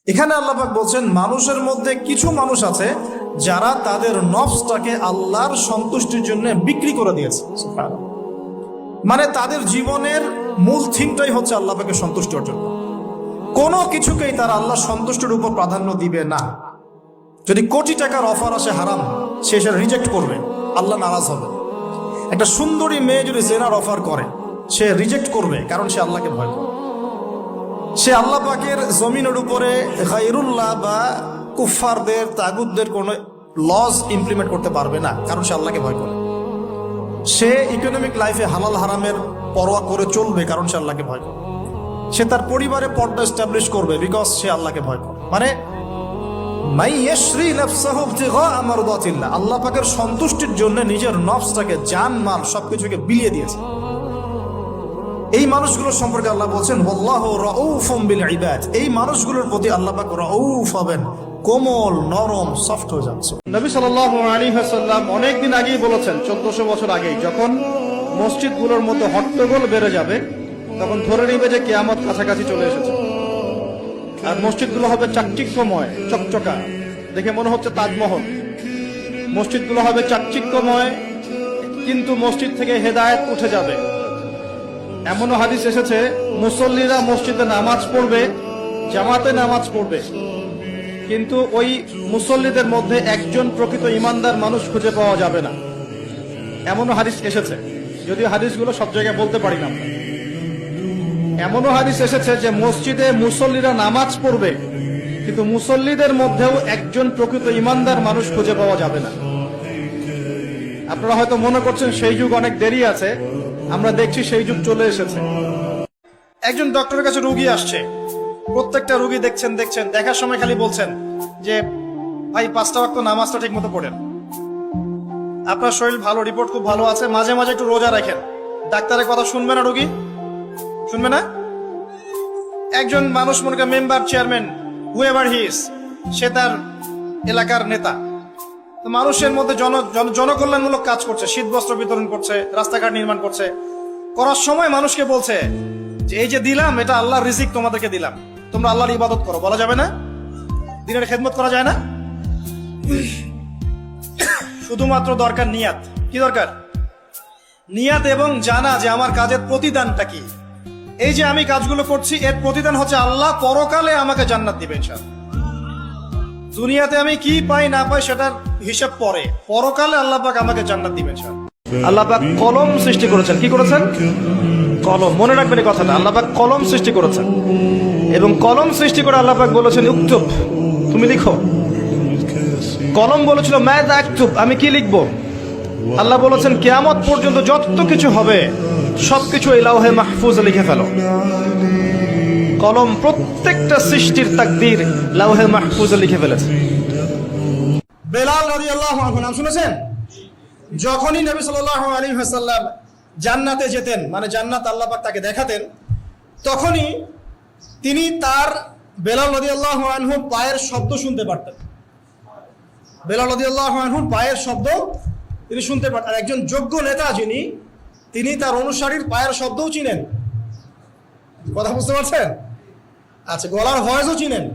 এখানে আল্লাহ পাক বলছেন মানুষের মধ্যে কিছু মানুষ আছে যারা তাদের নফসটাকে আল্লাহর সন্তুষ্টির জন্য বিক্রি করে দিয়েছে। মানে তাদের জীবনের মূল থিমটাই হচ্ছে আল্লাহ পাকের সন্তুষ্ট অর্জন। কোনো কিছুকেই তারা আল্লাহ সন্তুষ্টির উপর প্রাধান্য দিবে না। যদি কোটি টাকার অফার আসে হারাম, সে সেটা রিজেক্ট করবে, আল্লাহ নারাজ হবে। একটা সুন্দরী মেয়ে যদি জেনার অফার করে, সে রিজেক্ট করবে, কারণ সে আল্লাহকে ভয় করে। সে আল্লাহ পাকের জমিনের উপরে গায়রুল্লাহ বা কুফফারদের তাগুতদের কোনো লজ ইমপ্লিমেন্ট করতে পারবে না, কারণ সে আল্লাহকে ভয় করে। সে ইকোনমিক লাইফে হালাল হারামের পরোয়া করে চলবে, কারণ সে আল্লাহকে ভয় করে। সে তার পরিবারে পর্দা এস্টাবলিশ করবে, বিকজ সে আল্লাহকে ভয় করে। মানে আল্লাহ পাকের সন্তুষ্টির জন্য নিজের নফসটাকে, জান মাল সবকিছুকে বিলিয়ে দিয়েছে। এই মানুষগুলোর সম্পর্কে আল্লাহ বলছেন ওয়াল্লাহু রাউফুম বিল ইবাদ। এই মানুষগুলোর প্রতি আল্লাহ পাক রাউফ হবেন, কোমল নরম সফট হয়ে যাচ্ছে। নবী সাল্লাল্লাহু আলাইহি ওয়াসাল্লাম অনেকদিন আগেই বলেছেন, 1400 বছর আগেই, যখন মসজিদগুলোর মতো হট্টগোল বেড়ে যাবে তখন ধরে নিবে যে কিয়ামত কাছাকাছি চলে এসেছে। আর মসজিদগুলো হবে চাকচিক্যময়, চকচকা, দেখে মনে হচ্ছে তাজমহল। মসজিদগুলো হবে চাকচিক্যময়, কিন্তু মসজিদ থেকে হেদায়েত উঠে যাবে। এমনও হাদিস এসেছে, মুসল্লিরা মসজিদে নামাজ পড়বে, জামাতে নামাজ পড়বে, কিন্তু ওই মুসল্লিদের মধ্যে একজন প্রকৃত ইমানদার মানুষ খুঁজে পাওয়া যাবে না। এমনও হাদিস এসেছে, যদিও হাদিসগুলো সব জায়গায় বলতে পারি না আমরা। এমনও হাদিস এসেছে যে মসজিদে মুসল্লিরা নামাজ পড়বে, কিন্তু মুসল্লিদের মধ্যেও একজন প্রকৃত ইমানদার মানুষ খুঁজে পাওয়া যাবে না। আপনারা হয়তো মনে করছেন সেই যুগ অনেক দেরি আছে, আমরা দেখছি সেই যুগ চলে এসেছে। একজন ডক্টরের কাছে রোগী আসছে, প্রত্যেকটা রোগী দেখছেন, দেখার সময় খালি বলছেন যে ভাই 5টা ওয়াক্ত নামাজটা ঠিক মতো পড়েন, আপনার শরীর ভালো, রিপোর্ট খুব ভালো আছে, মাঝে মাঝে একটু রোজা রাখেন। ডাক্তারের কথা শুনবে না রোগী? শুনবে না? একজন মানুষ, মনে করেন member, chairman, however he is, সে তার এলাকার নেতা, তো মানুষের মধ্যে জনকল্যাণমূলক কাজ করছে, শীত বস্ত্র বিতরণ করছে, রাস্তাঘাট নির্মাণ করছে। করার সময় মানুষকে বলছে যে এই যে দিলাম, এটা আল্লাহর রিজিক, তোমাদেরকে দিলাম, তোমরা আল্লাহর ইবাদত করো। বলা যাবে না? দিনের খেদমত করা যায় না? শুধুমাত্র দরকার নিয়াত। কি দরকার? নিয়াত, এবং জানা যে আমার কাজের প্রতিদানটা কি। এই যে আমি কাজগুলো করছি, এর প্রতিদান হচ্ছে আল্লাহ পরকালে আমাকে জান্নাত দিবে ইনশাআল্লাহ। দুনিয়াতে আমি কি পাই না পাই সেটার হিসাব পরে, পরকালে আল্লাহ পাক আমাকে জান্নাত দিবেন ইনশাআল্লাহ। আল্লাহ পাক কলম সৃষ্টি করেছেন। কি করেছেন? কলম। মনে রাখবেন এই কথাটা, আল্লাহ পাক কলম সৃষ্টি করেছেন, এবং কলম সৃষ্টি করে আল্লাহ পাক বলেছেন উক্তুব, তুমি লিখো। কলম বলেছিল মাযা আক্তুব, আমি কি লিখবো? আল্লাহ বলেছেন কিয়ামত পর্যন্ত যত কিছু হবে সবকিছু এই লাওহে মাহফুজে লিখে ফেলো। কলম প্রত্যেকটা সৃষ্টির তাকদীর লাওহে মাহফুজে লিখে ফেলেছে। বেলাল রাদিয়াল্লাহু আনহু নাম শুনেছেন? যখনই নবী সাল্লাল্লাহু আলাইহি ওয়াসাল্লাম জান্নাতে যেতেন, মানে জান্নাত আল্লাহ পাক তাকে দেখাতেন, তখনই তিনি তার বেলাল রাদিয়াল্লাহু আনহু পায়ের শব্দ শুনতে পারতেন। বেলাল রাদিয়াল্লাহু আনহুর পায়ের শব্দ তিনি শুনতে পারতেন। আর একজন যোগ্য নেতা যিনি, তিনি তার অনুসারীর পায়ের শব্দও চিনেন। কথা বুঝতে পারছেন? আচ্ছা, গলার ভয়েসও চিনেন।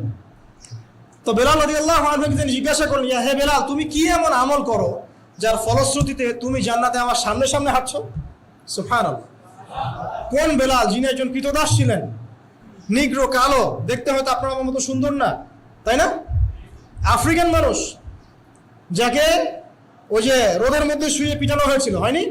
তো বেলাল রাদিয়াল্লাহু আনহুকে তিনি জিজ্ঞাসা করলেন, হে বেলাল, তুমি কি এমন আমল করো যার ফলশ্রুতিতে তুমি জান্নাতে আমার সামনে সামনে হাঁটছো? সুবহানাল্লাহ। কোন বেলাল? যিনি একজন কৃতদাস ছিলেন, নিগ্রো, কালো, দেখতে হয়তো আপনার আমার মতো সুন্দর না, তাই না? আফ্রিকান মানুষ, যাকে ওই যে রোদের মধ্যে শুয়ে পিটানো হয়েছিল, হয়নি?